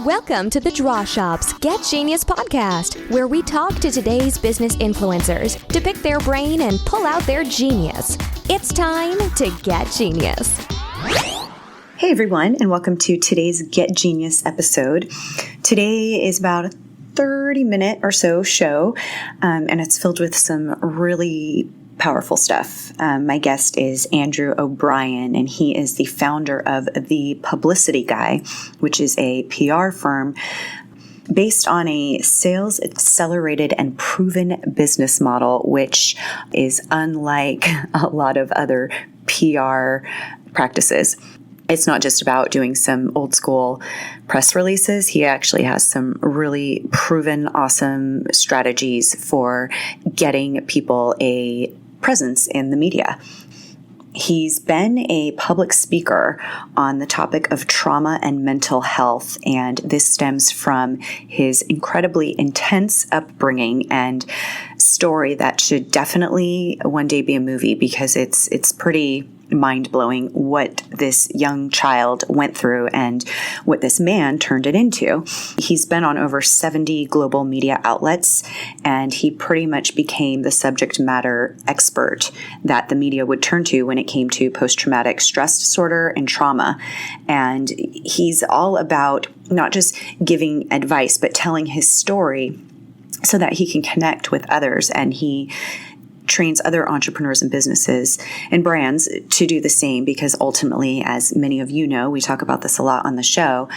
Welcome to the Draw Shop's Get Genius podcast, where we talk to today's business influencers to pick their brain and pull out their genius. It's time to get genius. Hey everyone, and welcome to today's Get Genius episode. Today is about a 30-minute or so show, and it's filled with some really powerful stuff. My guest is Andrew O'Brien, and he is the founder of the Publicity Guy, which is a PR firm based on a sales accelerated and proven business model, which is unlike a lot of other PR practices. It's not just about doing some old school press releases. He actually has some really proven, awesome strategies for getting people a presence in the media. He's been a public speaker on the topic of trauma and mental health, and this stems from his incredibly intense upbringing and story that should definitely one day be a movie, because it's pretty mind-blowing what this young child went through and what this man turned it into. He's been on over 70 global media outlets, and he pretty much became the subject matter expert that the media would turn to when it came to post-traumatic stress disorder and trauma. And he's all about not just giving advice, but telling his story so that he can connect with others. And he trains other entrepreneurs and businesses and brands to do the same, because ultimately, as many of you know, we talk about this a lot on the show,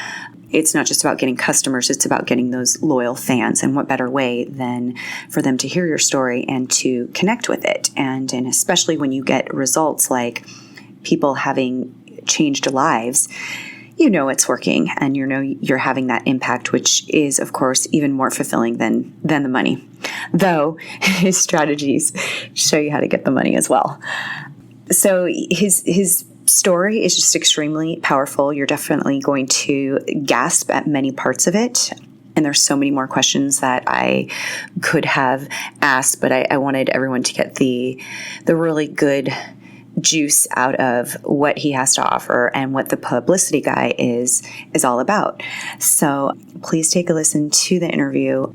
it's not just about getting customers, it's about getting those loyal fans. And what better way than for them to hear your story and to connect with it. And especially when you get results like people having changed lives, you know it's working, and you know you're having that impact, which is, of course, even more fulfilling than the money. Though his strategies show you how to get the money as well. So his story is just extremely powerful. You're definitely going to gasp at many parts of it. And there's so many more questions that I could have asked, but I wanted everyone to get the really good juice out of what he has to offer and what the Publicity Guy is all about. So please take a listen to the interview.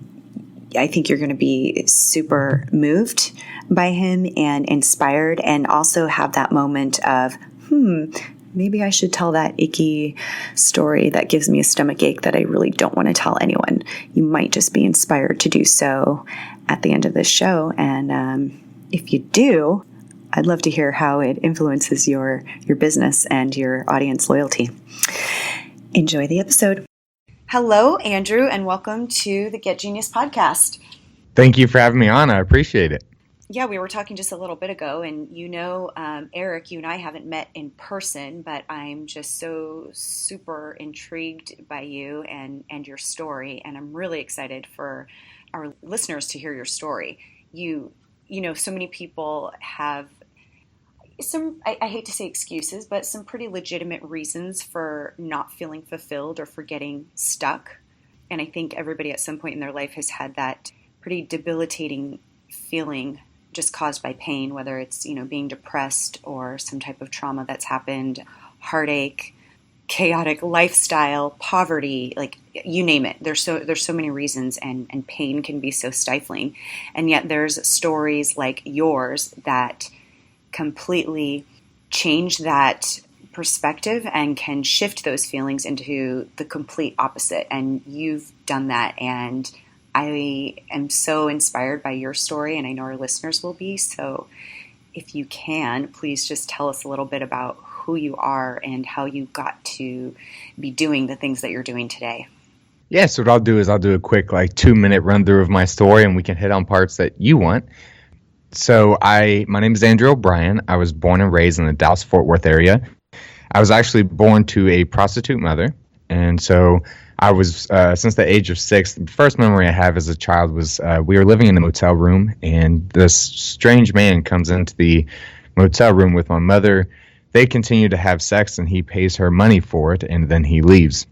I think you're going to be super moved by him and inspired, and also have that moment of, maybe I should tell that icky story that gives me a stomach ache that I really don't want to tell anyone. You might just be inspired to do so at the end of this show. And if you do, I'd love to hear how it influences your business and your audience loyalty. Enjoy the episode. Hello, Andrew, and welcome to the Get Genius podcast. Thank you for having me on. I appreciate it. Yeah, we were talking just a little bit ago, and Eric, you and I haven't met in person, but I'm just so super intrigued by you and your story, and I'm really excited for our listeners to hear your story. You know, so many people have some, I hate to say excuses, but some pretty legitimate reasons for not feeling fulfilled or for getting stuck. And I think everybody at some point in their life has had that pretty debilitating feeling just caused by pain, whether it's, being depressed or some type of trauma that's happened, heartache, chaotic lifestyle, poverty, like you name it. There's so many reasons, and pain can be so stifling. And yet there's stories like yours that completely change that perspective and can shift those feelings into the complete opposite. And you've done that. And I am so inspired by your story, and I know our listeners will be. So if you can, please just tell us a little bit about who you are and how you got to be doing the things that you're doing today. Yeah, so what I'll do is I'll do a quick 2-minute run through of my story, and we can hit on parts that you want. So my name is Andrew O'Brien. I was born and raised in the Dallas-Fort Worth area. I was actually born to a prostitute mother. And so I was, since the age of 6, the first memory I have as a child was we were living in a motel room, and this strange man comes into the motel room with my mother. They continue to have sex, and he pays her money for it, and then he leaves.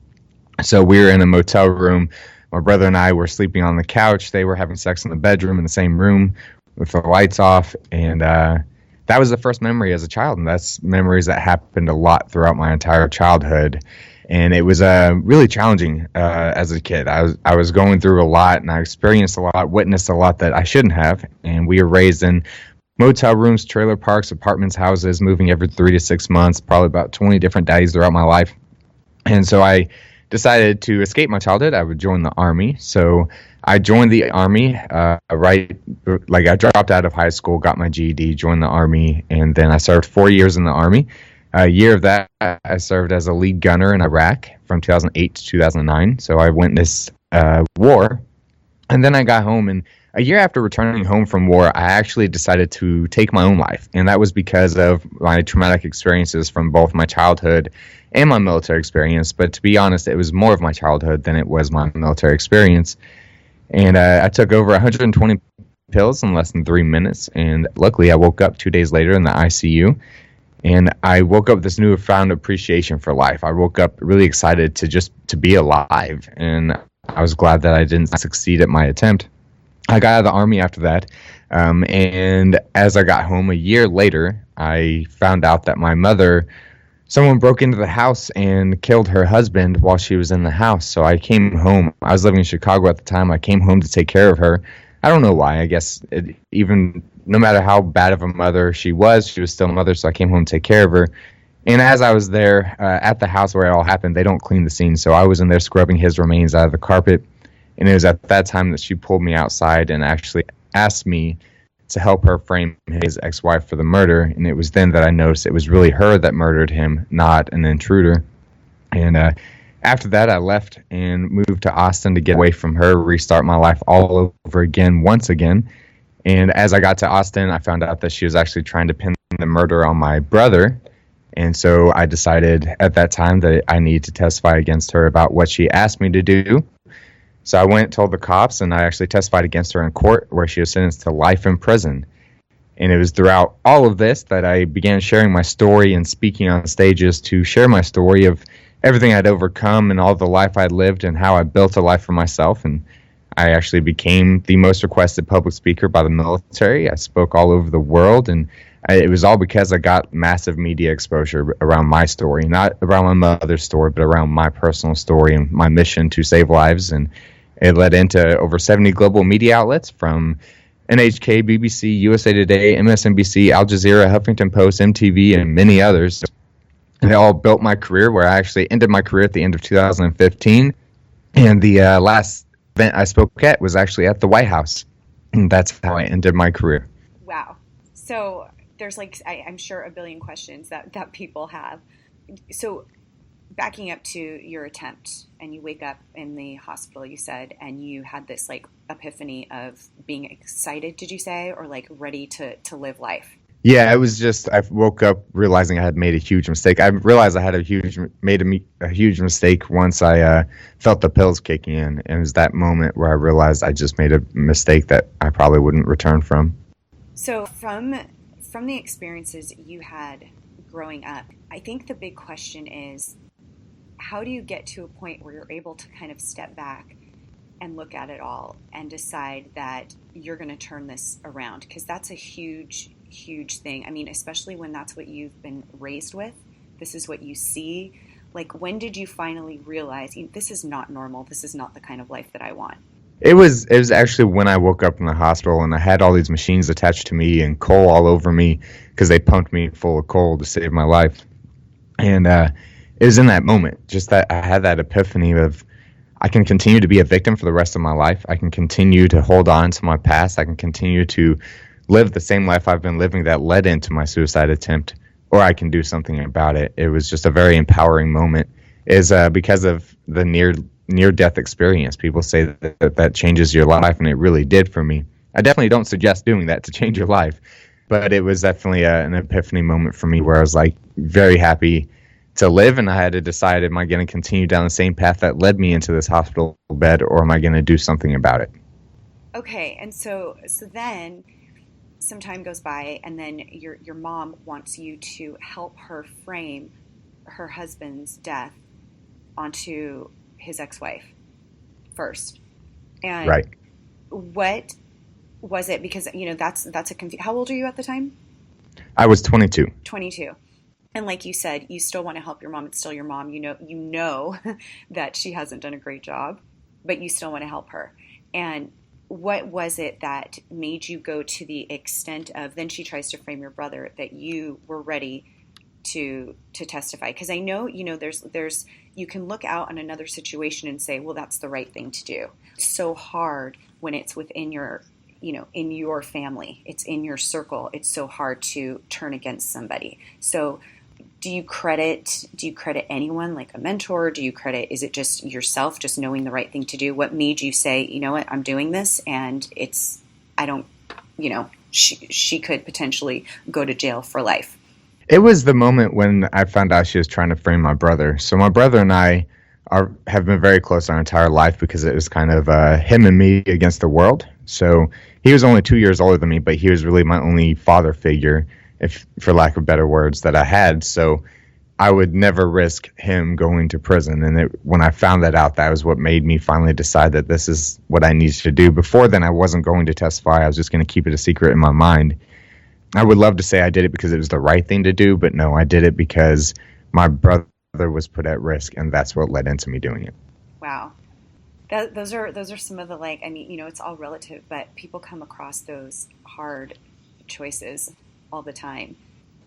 So we were in a motel room. My brother and I were sleeping on the couch. They were having sex in the bedroom in the same room with the lights off. And that was the first memory as a child. And that's memories that happened a lot throughout my entire childhood. And it was really challenging as a kid. I was going through a lot, and I experienced a lot, witnessed a lot that I shouldn't have. And we were raised in motel rooms, trailer parks, apartments, houses, moving every 3 to 6 months, probably about 20 different daddies throughout my life. And so I decided to escape my childhood. I would join the Army. So I joined the Army I dropped out of high school, got my GED, joined the Army, and then I served 4 years in the Army. A year of that, I served as a lead gunner in Iraq from 2008 to 2009. So I witnessed war. And then I got home, and a year after returning home from war, I actually decided to take my own life. And that was because of my traumatic experiences from both my childhood and my military experience. But to be honest, it was more of my childhood than it was my military experience. And I took over 120 pills in less than 3 minutes. And luckily, I woke up 2 days later in the ICU. And I woke up with this newfound appreciation for life. I woke up really excited to be alive. And I was glad that I didn't succeed at my attempt. I got out of the Army after that. And as I got home a year later, I found out that my mother, someone broke into the house and killed her husband while she was in the house. So I came home. I was living in Chicago at the time. I came home to take care of her. I don't know why. I guess even no matter how bad of a mother she was still a mother. So I came home to take care of her. And as I was there at the house where it all happened, they don't clean the scene. So I was in there scrubbing his remains out of the carpet. And it was at that time that she pulled me outside and actually asked me to help her frame his ex-wife for the murder. And it was then that I noticed it was really her that murdered him, not an intruder. And after that, I left and moved to Austin to get away from her, restart my life all over again, once again. And as I got to Austin, I found out that she was actually trying to pin the murder on my brother. And so I decided at that time that I needed to testify against her about what she asked me to do. So I went and told the cops, and I actually testified against her in court, where she was sentenced to life in prison. And it was throughout all of this that I began sharing my story and speaking on stages to share my story of everything I'd overcome and all the life I'd lived and how I built a life for myself. And I actually became the most requested public speaker by the military. I spoke all over the world, and it was all because I got massive media exposure around my story, not around my mother's story, but around my personal story and my mission to save lives. And it led into over 70 global media outlets from NHK, BBC, USA Today, MSNBC, Al Jazeera, Huffington Post, MTV, and many others. And it all built my career, where I actually ended my career at the end of 2015. And the last event I spoke at was actually at the White House. And that's how I ended my career. Wow. So there's I'm sure a billion questions that people have. So backing up to your attempt, and you wake up in the hospital, you said, and you had this epiphany of being excited, did you say, or ready to live life? Yeah, it was just, I woke up realizing I had made a huge mistake. I realized I had made a huge mistake once I felt the pills kicking in. And it was that moment where I realized I just made a mistake that I probably wouldn't return from. So from the experiences you had growing up, I think the big question is, how do you get to a point where you're able to kind of step back and look at it all and decide that you're going to turn this around? Because that's a huge, huge thing. I mean, especially when that's what you've been raised with. This is what you see. When did you finally realize, this is not normal? This is not the kind of life that I want? It was actually when I woke up in the hospital, and I had all these machines attached to me and coal all over me because they pumped me full of coal to save my life. And it was in that moment, just that I had that epiphany of, I can continue to be a victim for the rest of my life. I can continue to hold on to my past. I can continue to live the same life I've been living that led into my suicide attempt, or I can do something about it. It was just a very empowering moment. Is because of the near-death experience. People say that changes your life, and it really did for me. I definitely don't suggest doing that to change your life, but it was definitely an epiphany moment for me where I was very happy to live, and I had to decide, am I going to continue down the same path that led me into this hospital bed, or am I going to do something about it? Okay, and so then some time goes by, and then your mom wants you to help her frame her husband's death onto his ex-wife first. And right. What was it? Because that's a how old are you at the time? I was 22. 22. And like you said, you still want to help your mom. It's still your mom. You know that she hasn't done a great job, but you still want to help her. And what was it that made you go to the extent of, then she tries to frame your brother, that you were ready to testify? Because I know, there's you can look out on another situation and say, well, that's the right thing to do. It's so hard when it's within your, in your family, it's in your circle. It's so hard to turn against somebody. So do you credit anyone, like a mentor? Is it just yourself, just knowing the right thing to do? What made you say, you know what, I'm doing this, and she could potentially go to jail for life? It was the moment when I found out she was trying to frame my brother. So my brother and I have been very close our entire life, because it was kind of him and me against the world. So he was only 2 years older than me, but he was really my only father figure, if for lack of better words, that I had. So I would never risk him going to prison. And when I found that out, that was what made me finally decide that this is what I needed to do. Before then, I wasn't going to testify. I was just going to keep it a secret in my mind. I would love to say I did it because it was the right thing to do, but no, I did it because my brother was put at risk, and that's what led into me doing it. Wow. Those are some of the, it's all relative, but people come across those hard choices all the time.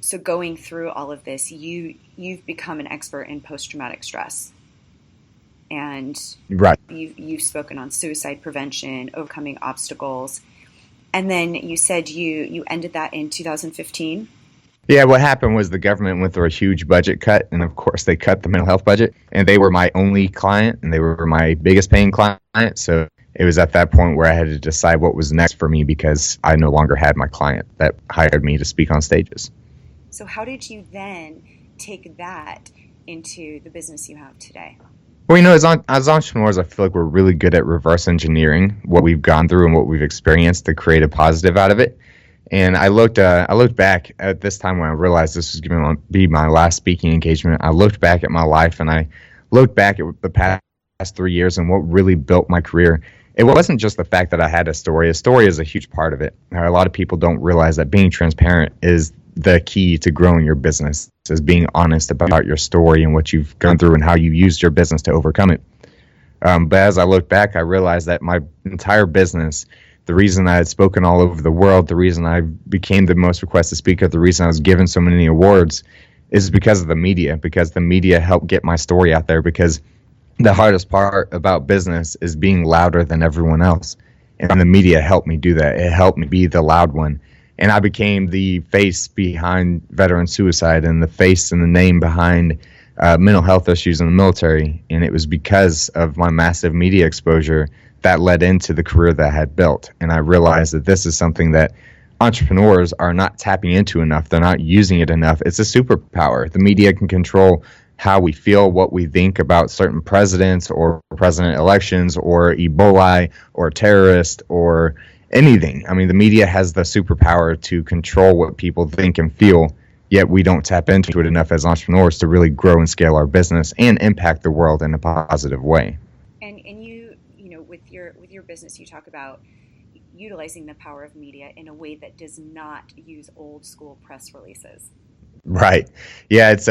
So going through all of this, you've become an expert in post-traumatic stress. And right. You've spoken on suicide prevention, overcoming obstacles. And then you said you ended that in 2015? Yeah, what happened was the government went through a huge budget cut, and of course they cut the mental health budget, and they were my only client, and they were my biggest paying client. So it was at that point where I had to decide what was next for me, because I no longer had my client that hired me to speak on stages. So how did you then take that into the business you have today? Well, as entrepreneurs, I feel like we're really good at reverse engineering what we've gone through and what we've experienced to create a positive out of it. And I looked back at this time when I realized this was going to be my last speaking engagement. I looked back at my life, and I looked back at the past 3 years and what really built my career. It wasn't just the fact that I had a story. A story is a huge part of it. A lot of people don't realize that being transparent is the key to growing your business, is being honest about your story and what you've gone through and how you used your business to overcome it. But as I look back, I realized that my entire business, the reason I had spoken all over the world, the reason I became the most requested speaker, the reason I was given so many awards, is because of the media, because the media helped get my story out there. Because the hardest part about business is being louder than everyone else. And the media helped me do that. It helped me be the loud one. And I became the face behind veteran suicide and the face and the name behind mental health issues in the military. And it was because of my massive media exposure that led into the career that I had built. And I realized that this is something that entrepreneurs are not tapping into enough. They're not using it enough. It's a superpower. The media can control how we feel, what we think about certain presidents or president elections or Ebola or terrorists or anything. I mean, the media has the superpower to control what people think and feel, yet we don't tap into it enough as entrepreneurs to really grow and scale our business and impact the world in a positive way. And with your business, you talk about utilizing the power of media in a way that does not use old school press releases. Right. Yeah, it's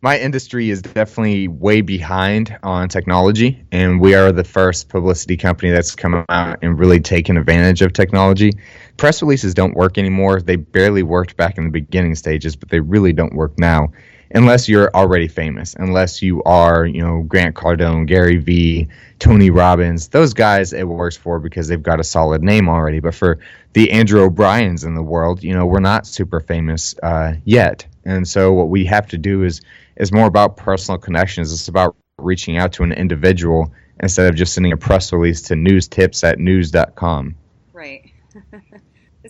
my industry is definitely way behind on technology, and we are the first publicity company that's come out and really taken advantage of technology. Press releases don't work anymore. They barely worked back in the beginning stages, but they really don't work now unless you're already famous, unless you are, Grant Cardone, Gary Vee, Tony Robbins. Those guys it works for because they've got a solid name already. But for the Andrew O'Briens in the world, we're not super famous yet. And so what we have to do is more about personal connections. It's about reaching out to an individual instead of just sending a press release to newstips@news.com. Right.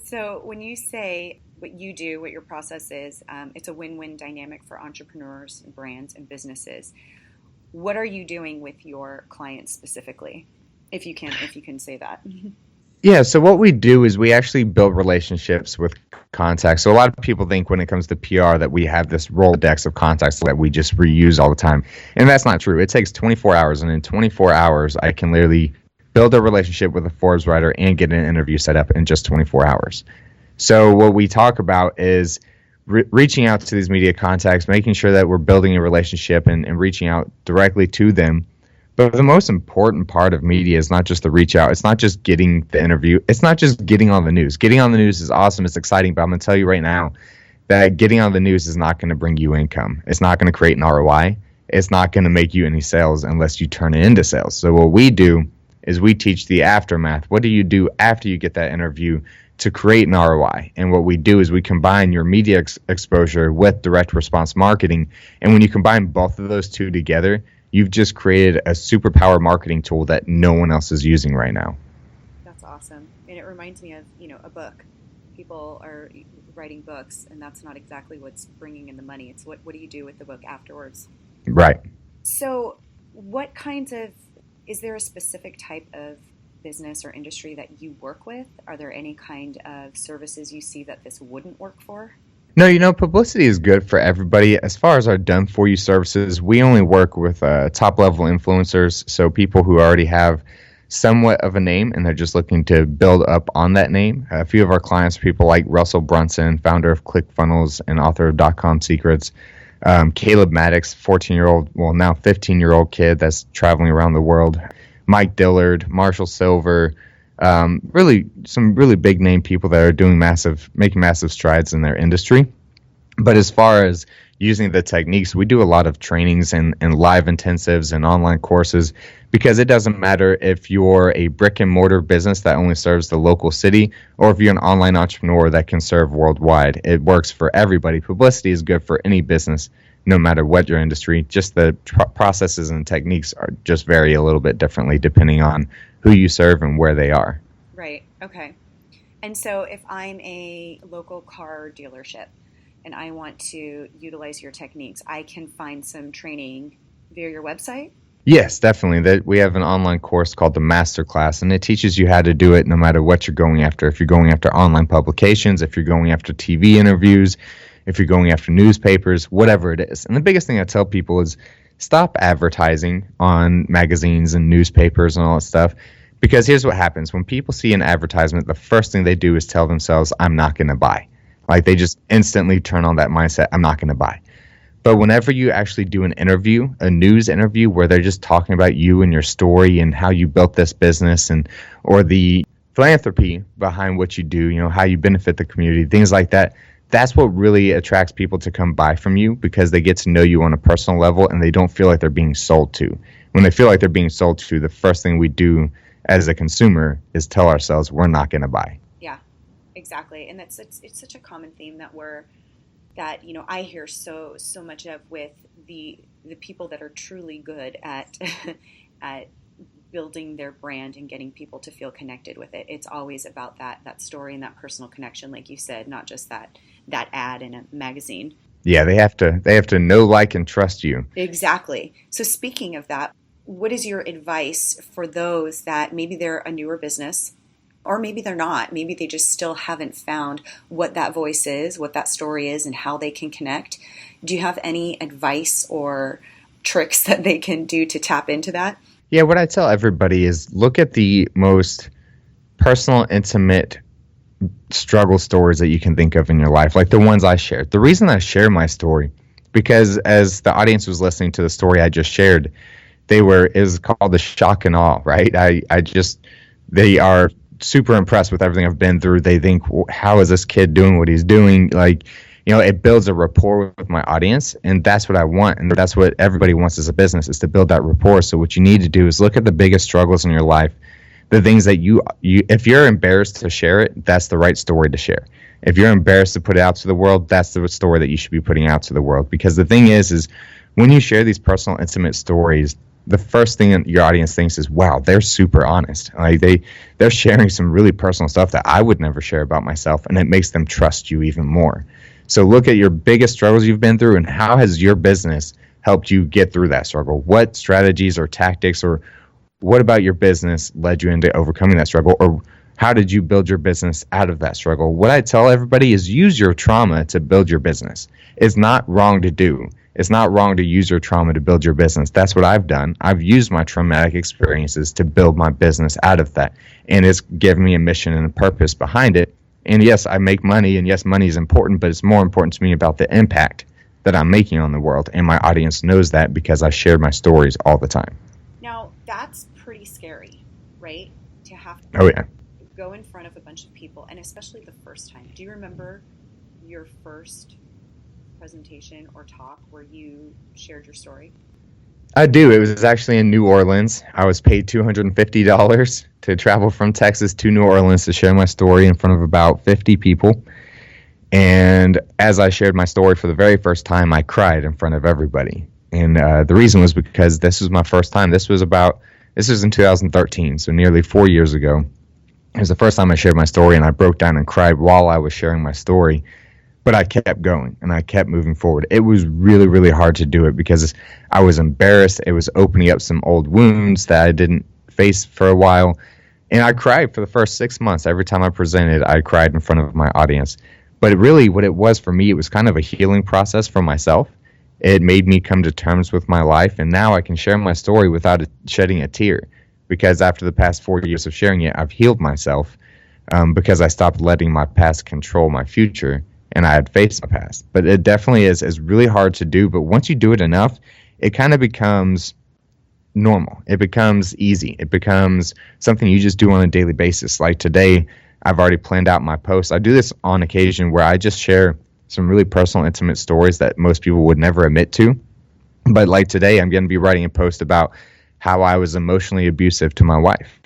So when you say what you do, what your process is, it's a win-win dynamic for entrepreneurs, brands, and businesses. What are you doing with your clients specifically, if you can say that? Yeah, so what we do is we actually build relationships with contacts. So a lot of people think when it comes to PR that we have this Rolodex of contacts that we just reuse all the time. And that's not true. It takes 24 hours, and in 24 hours, I can literally build a relationship with a Forbes writer and get an interview set up in just 24 hours. So what we talk about is reaching out to these media contacts, making sure that we're building a relationship and reaching out directly to them. But the most important part of media is not just the reach out. It's not just getting the interview. It's not just getting on the news. Getting on the news is awesome. It's exciting. But I'm going to tell you right now that getting on the news is not going to bring you income. It's not going to create an ROI. It's not going to make you any sales unless you turn it into sales. So what we do is we teach the aftermath. What do you do after you get that interview to create an ROI? And what we do is we combine your media exposure with direct response marketing. And when you combine both of those two together, you've just created a superpower marketing tool that no one else is using right now. That's awesome. And it reminds me of, a book. People are writing books, and that's not exactly what's bringing in the money. It's what do you do with the book afterwards? Right. So is there a specific type of business or industry that you work with? Are there any kind of services you see that this wouldn't work for? No, publicity is good for everybody. As far as our done-for-you services, we only work with top-level influencers, so people who already have somewhat of a name and they're just looking to build up on that name. A few of our clients are people like Russell Brunson, founder of ClickFunnels and author of .com Secrets. Caleb Maddox, 14-year-old, well, now 15-year-old kid that's traveling around the world. Mike Dillard, Marshall Silver, really some really big name people that are making massive strides in their industry. But as far as using the techniques, we do a lot of trainings and live intensives and online courses, because it doesn't matter if you're a brick and mortar business that only serves the local city or if you're an online entrepreneur that can serve worldwide. It works for everybody. Publicity is good for any business, no matter what your industry. Just the processes and techniques are just vary a little bit differently depending on who you serve and where they are. Right. Okay. And so if I'm a local car dealership and I want to utilize your techniques, I can find some training via your website? Yes, definitely. We have an online course called the Masterclass, and it teaches you how to do it no matter what you're going after. If you're going after online publications, if you're going after TV interviews, if you're going after newspapers, whatever it is. And the biggest thing I tell people is stop advertising on magazines and newspapers and all that stuff. Because here's what happens. When people see an advertisement, the first thing they do is tell themselves, I'm not going to buy. Like they just instantly turn on that mindset, I'm not going to buy. But whenever you actually do an interview, a news interview where they're just talking about you and your story and how you built this business or the philanthropy behind what you do, how you benefit the community, things like that, that's what really attracts people to come buy from you, because they get to know you on a personal level and they don't feel like they're being sold to. When they feel like they're being sold to, the first thing we do as a consumer is tell ourselves we're not going to buy. Yeah, exactly. And it's such a common theme that I hear so much of with the people that are truly good at at building their brand and getting people to feel connected with it. It's always about that story and that personal connection, like you said, not just that ad in a magazine. Yeah, they have to know, like, and trust you. Exactly. So speaking of that, what is your advice for those that maybe they're a newer business, or maybe they're not? Maybe they just still haven't found what that voice is, what that story is, and how they can connect. Do you have any advice or tricks that they can do to tap into that? Yeah, what I tell everybody is look at the most personal, intimate struggle stories that you can think of in your life, like the ones I shared. The reason I share my story, because as the audience was listening to the story I just shared, is called the shock and awe, right? They are super impressed with everything I've been through. They think, how is this kid doing what he's doing? It builds a rapport with my audience, and that's what I want, and that's what everybody wants as a business, is to build that rapport. So what you need to do is look at the biggest struggles in your life, the things that you if you're embarrassed to share it, that's the right story to share. If you're embarrassed to put it out to the world, that's the story that you should be putting out to the world. Because the thing is when you share these personal, intimate stories, the first thing your audience thinks is, wow, they're super honest. Like they're sharing some really personal stuff that I would never share about myself, and it makes them trust you even more. So look at your biggest struggles you've been through, and how has your business helped you get through that struggle? What strategies or tactics, or what about your business led you into overcoming that struggle? Or how did you build your business out of that struggle? What I tell everybody is use your trauma to build your business. It's not wrong to do. It's not wrong to use your trauma to build your business. That's what I've done. I've used my traumatic experiences to build my business out of that. And it's given me a mission and a purpose behind it. And yes, I make money, and yes, money is important, but it's more important to me about the impact that I'm making on the world. And my audience knows that because I share my stories all the time. Now, that's pretty scary, right? To have to Oh, yeah. go in front of a bunch of people, and especially the first time. Do you remember your first presentation or talk where you shared your story? I do. It was actually in New Orleans. I was paid $250 to travel from Texas to New Orleans to share my story in front of about 50 people. And as I shared my story for the very first time, I cried in front of everybody. And the reason was because this was my first time. This was in 2013, so nearly 4 years ago. It was the first time I shared my story, and I broke down and cried while I was sharing my story. But I kept going, and I kept moving forward. It was really, really hard to do it because I was embarrassed. It was opening up some old wounds that I didn't face for a while. And I cried for the first 6 months. Every time I presented, I cried in front of my audience. But really, what it was for me, it was kind of a healing process for myself. It made me come to terms with my life, and now I can share my story without shedding a tear. Because after the past 4 years of sharing it, I've healed myself because I stopped letting my past control my future. And I had faced my past. But it definitely is really hard to do. But once you do it enough, it kind of becomes normal. It becomes easy. It becomes something you just do on a daily basis. Like today, I've already planned out my posts. I do this on occasion where I just share some really personal, intimate stories that most people would never admit to. But like today, I'm going to be writing a post about how I was emotionally abusive to my wife.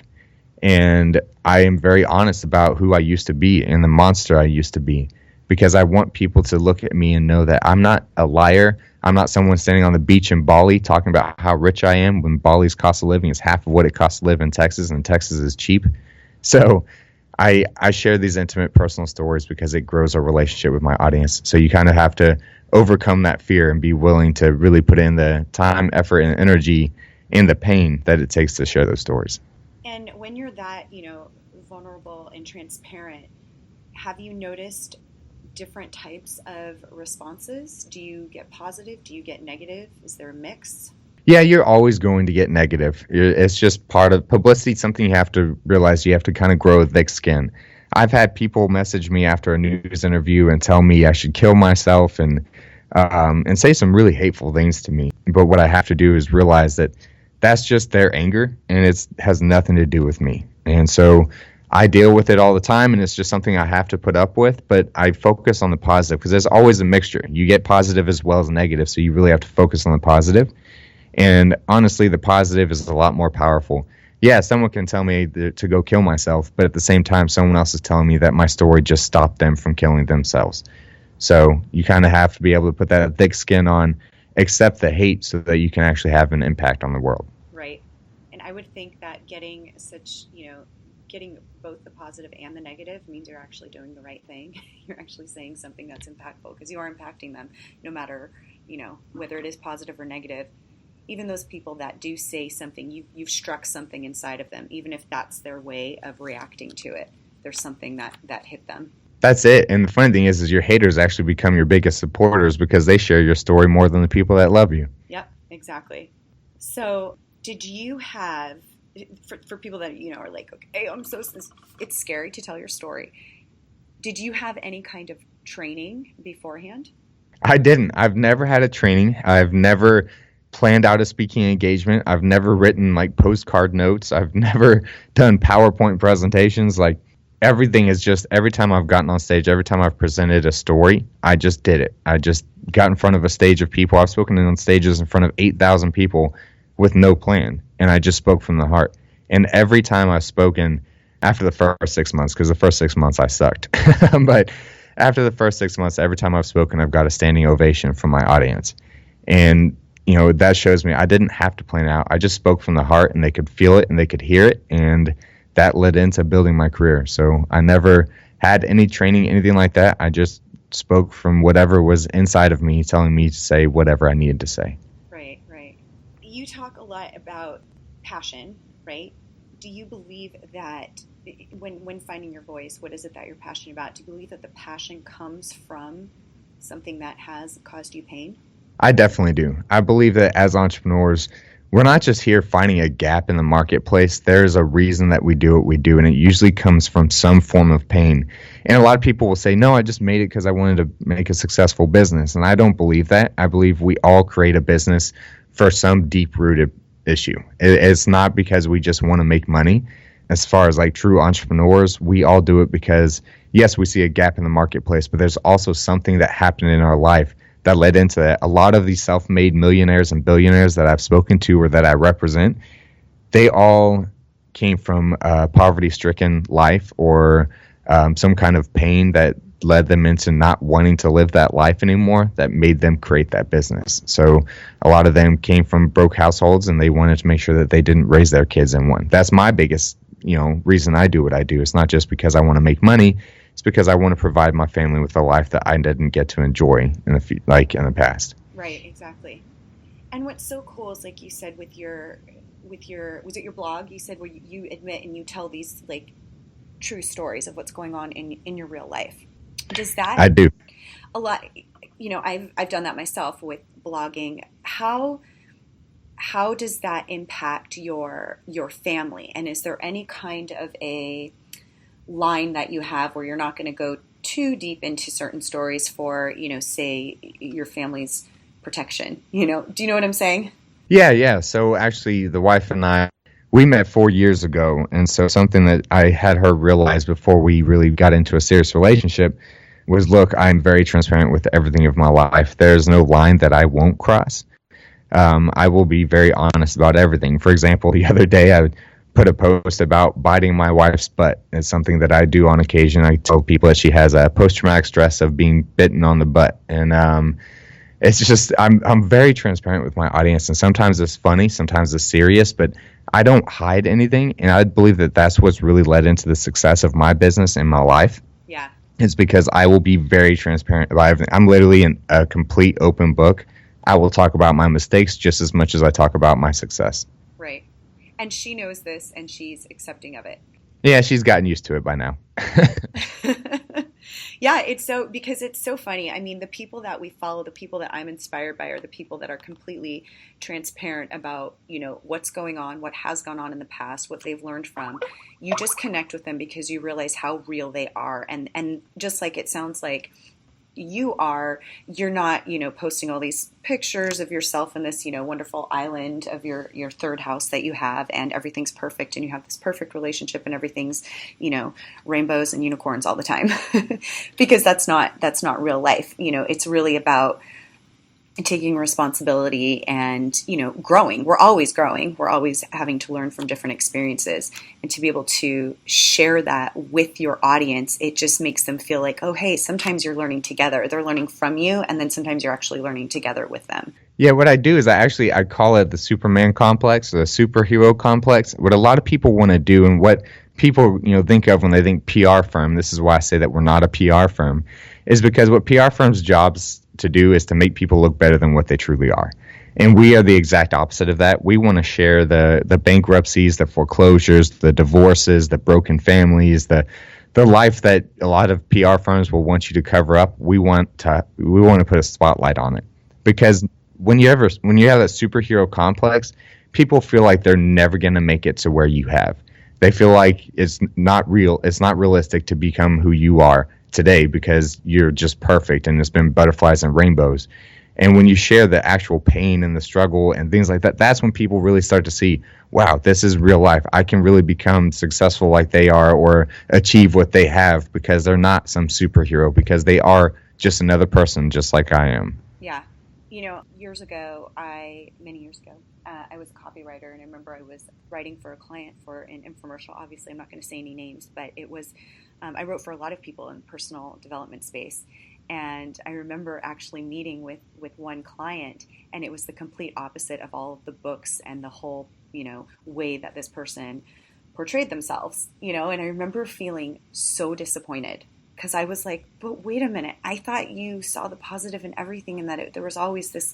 And I am very honest about who I used to be and the monster I used to be. Because I want people to look at me and know that I'm not a liar. I'm not someone standing on the beach in Bali talking about how rich I am when Bali's cost of living is half of what it costs to live in Texas, and Texas is cheap. So I share these intimate personal stories because it grows a relationship with my audience. So you kind of have to overcome that fear and be willing to really put in the time, effort, and energy and the pain that it takes to share those stories. And when you're that, vulnerable and transparent, have you noticed different types of responses? Do you get positive? Do you get negative? Is there a mix? Yeah, you're always going to get negative. It's just part of publicity. Something you have to realize. You have to kind of grow a thick skin. I've had people message me after a news interview and tell me I should kill myself and say some really hateful things to me. But what I have to do is realize that that's just their anger, and it has nothing to do with me. And so I deal with it all the time, and it's just something I have to put up with, but I focus on the positive because there's always a mixture. You get positive as well as negative, so you really have to focus on the positive. And honestly, the positive is a lot more powerful. Yeah, someone can tell me to go kill myself, but at the same time, someone else is telling me that my story just stopped them from killing themselves. So you kind of have to be able to put that thick skin on, accept the hate so that you can actually have an impact on the world. Right. And I would think that getting both the positive and the negative means you're actually doing the right thing. You're actually saying something that's impactful because you are impacting them no matter, whether it is positive or negative. Even those people that do say something, you've struck something inside of them, even if that's their way of reacting to it. There's something that hit them. That's it. And the funny thing is your haters actually become your biggest supporters because they share your story more than the people that love you. Yep, exactly. So did you have, for people that, are like, okay, it's scary to tell your story. Did you have any kind of training beforehand? I didn't. I've never had a training. I've never planned out a speaking engagement. I've never written postcard notes. I've never done PowerPoint presentations. Everything is just every time I've gotten on stage, every time I've presented a story, I just did it. I just got in front of a stage of people. I've spoken on stages in front of 8,000 people with no plan, and I just spoke from the heart. And every time I've spoken after the first 6 months, because the first 6 months I sucked, but after the first 6 months, every time I've spoken, I've got a standing ovation from my audience. And that shows me I didn't have to plan it out. I just spoke from the heart, and they could feel it and they could hear it, and that led into building my career. So I never had any training, anything like that. I just spoke from whatever was inside of me, telling me to say whatever I needed to say. Right. You talk a lot about passion, right? Do you believe that when finding your voice, what is it that you're passionate about? Do you believe that the passion comes from something that has caused you pain? I definitely do. I believe that as entrepreneurs, we're not just here finding a gap in the marketplace. There's a reason that we do what we do, and it usually comes from some form of pain. And a lot of people will say, no, I just made it because I wanted to make a successful business. And I don't believe that. I believe we all create a business for some deep-rooted issue. It's not because we just want to make money. As far as like true entrepreneurs, we all do it because, yes, we see a gap in the marketplace, but there's also something that happened in our life that led into that. A lot of these self-made millionaires and billionaires that I've spoken to or that I represent, they all came from a poverty-stricken life or some kind of pain that led them into not wanting to live that life anymore, that made them create that business. So a lot of them came from broke households, and they wanted to make sure that they didn't raise their kids in one. That's my biggest reason I do what I do. It's not just because I want to make money. It's because I want to provide my family with a life that I didn't get to enjoy in the past. Right, exactly. And what's so cool is, like you said, with your was it your blog? You said where you admit and you tell these like true stories of what's going on in your real life. Does that? I do. A lot. I've done that myself with blogging. How does that impact your family? And is there any kind of a line that you have where you're not going to go too deep into certain stories for, say your family's protection? Do you know what I'm saying? Yeah. So actually the wife and I, we met 4 years ago. And so something that I had her realize before we really got into a serious relationship was, look, I'm very transparent with everything of my life. There's no line that I won't cross. I will be very honest about everything. For example, the other day I put a post about biting my wife's butt. It's something that I do on occasion. I tell people that she has a post-traumatic stress of being bitten on the butt. And it's just, I'm very transparent with my audience. And sometimes it's funny, sometimes it's serious, but I don't hide anything. And I believe that that's what's really led into the success of my business and my life. Yeah. It's because I will be very transparent about everything. I'm literally a complete open book. I will talk about my mistakes just as much as I talk about my success. Right. And she knows this and she's accepting of it. Yeah, she's gotten used to it by now. Yeah, because it's so funny. I mean, the people that we follow, the people that I'm inspired by are the people that are completely transparent about, what's going on, what has gone on in the past, what they've learned from. You just connect with them because you realize how real they are. And just like it sounds like you're not, posting all these pictures of yourself in this, wonderful island of your third house that you have, and everything's perfect and you have this perfect relationship and everything's, rainbows and unicorns all the time. Because that's not real life. It's really about taking responsibility and, growing. We're always growing. We're always having to learn from different experiences, and to be able to share that with your audience, it just makes them feel like, oh, hey, sometimes you're learning together. They're learning from you. And then sometimes you're actually learning together with them. Yeah. What I do is I call it the Superman complex, the superhero complex. What a lot of people want to do, and what people, think of when they think PR firm, this is why I say that we're not a PR firm, is because what PR firms' jobs to do is to make people look better than what they truly are. And we are the exact opposite of that. We want to share the bankruptcies, the foreclosures, the divorces, the broken families, the life that a lot of PR firms will want you to cover up. We want to put a spotlight on it, because when you have that superhero complex, people feel like they're never going to make it to where you have. They feel like it's not real. It's not realistic to become who you are today because you're just perfect and it's been butterflies and rainbows. And when you share the actual pain and the struggle and things like that, that's when people really start to see, wow, this is real life. I can really become successful like they are, or achieve what they have, because they're not some superhero, because they are just another person just like I am. Yeah. Many years ago, I was a copywriter, and I remember I was writing for a client for an infomercial. Obviously, I'm not going to say any names, but it was, I wrote for a lot of people in personal development space. And I remember actually meeting with one client, and it was the complete opposite of all of the books and the whole, way that this person portrayed themselves, and I remember feeling so disappointed, because I was like, but wait a minute, I thought you saw the positive in everything, and that there was always this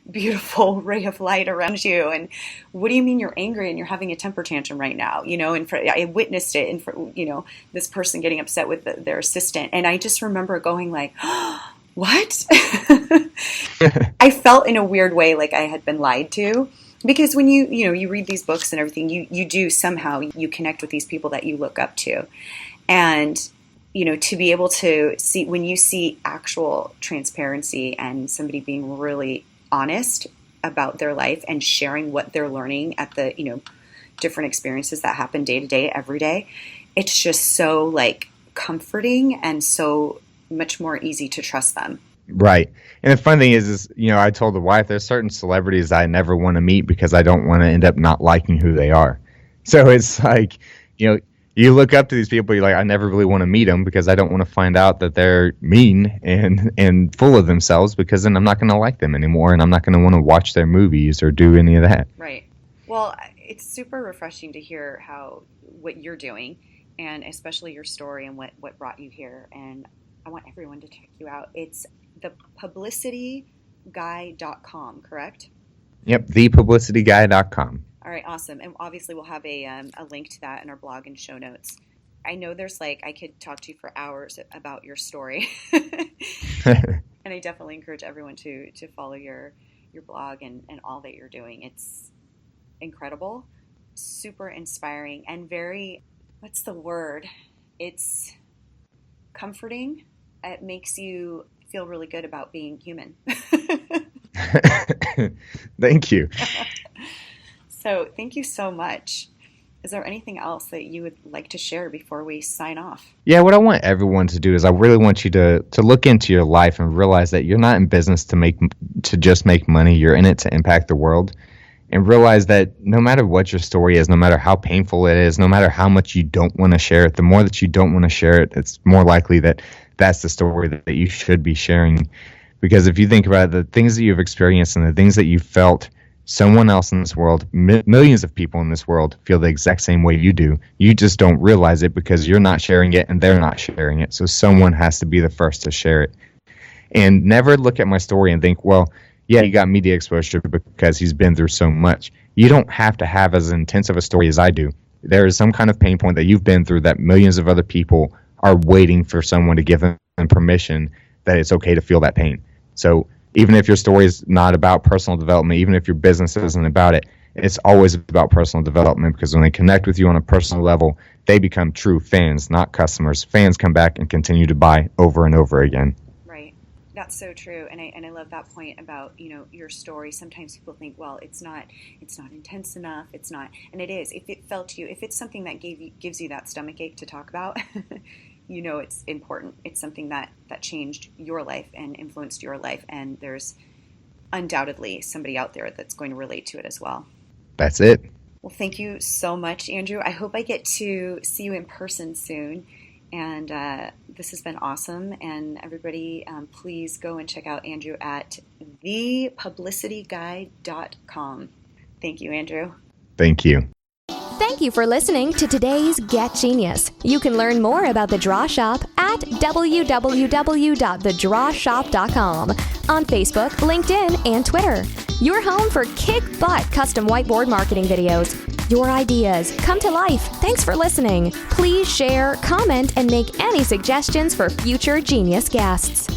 beautiful ray of light around you. And what do you mean you're angry and you're having a temper tantrum right now? And I witnessed it, and this person getting upset with their assistant. And I just remember going like, what? I felt in a weird way like I had been lied to. Because when you read these books and everything, you do somehow, you connect with these people that you look up to. And, to be able to see, when you see actual transparency and somebody being really honest about their life and sharing what they're learning at the, different experiences that happen day to day, every day, it's just so like comforting and so much more easy to trust them. Right. And the fun thing is, I told the wife there's certain celebrities I never want to meet because I don't want to end up not liking who they are. So it's like, you look up to these people, you're like, I never really want to meet them because I don't want to find out that they're mean and full of themselves, because then I'm not going to like them anymore and I'm not going to want to watch their movies or do any of that. Right. Well, it's super refreshing to hear what you're doing, and especially your story and what brought you here. And I want everyone to check you out. It's the publicityguy.com, correct? Yep, thepublicityguy.com. All right, awesome. And obviously we'll have a link to that in our blog and show notes. I know I could talk to you for hours about your story. And I definitely encourage everyone to follow your blog and all that you're doing. It's incredible, super inspiring, and very, what's the word? It's comforting. It makes you feel really good about being human. Thank you. So thank you so much. Is there anything else that you would like to share before we sign off? Yeah, what I want everyone to do is I really want you to look into your life and realize that you're not in business to just make money. You're in it to impact the world. And realize that no matter what your story is, no matter how painful it is, no matter how much you don't want to share it, the more that you don't want to share it, it's more likely that that's the story that you should be sharing. Because if you think about it, the things that you've experienced and the things that you felt, someone else in this world, millions of people in this world feel the exact same way you do. You just don't realize it because you're not sharing it and they're not sharing it. So someone has to be the first to share it. And never look at my story and think, well, yeah, he got media exposure because he's been through so much. You don't have to have as intense of a story as I do. There is some kind of pain point that you've been through that millions of other people are waiting for someone to give them permission that it's okay to feel that pain. So even if your story is not about personal development, even if your business isn't about it, it's always about personal development, because when they connect with you on a personal level, they become true fans, not customers. Fans come back and continue to buy over and over again. That's so true, and I love that point about your story. Sometimes people think, well, it's not intense enough. It's not, and it is. If it felt you, if it's something that gives you that stomach ache to talk about, it's important. It's something that changed your life and influenced your life, and there's undoubtedly somebody out there that's going to relate to it as well. That's it. Well, thank you so much, Andrew. I hope I get to see you in person soon. And this has been awesome. And everybody, please go and check out Andrew at thepublicityguy.com. Thank you, Andrew. Thank you. Thank you for listening to today's Get Genius. You can learn more about The Draw Shop at www.thedrawshop.com on Facebook, LinkedIn, and Twitter. Your home for kick-butt custom whiteboard marketing videos. Your ideas come to life. Thanks for listening. Please share, comment, and make any suggestions for future Genius guests.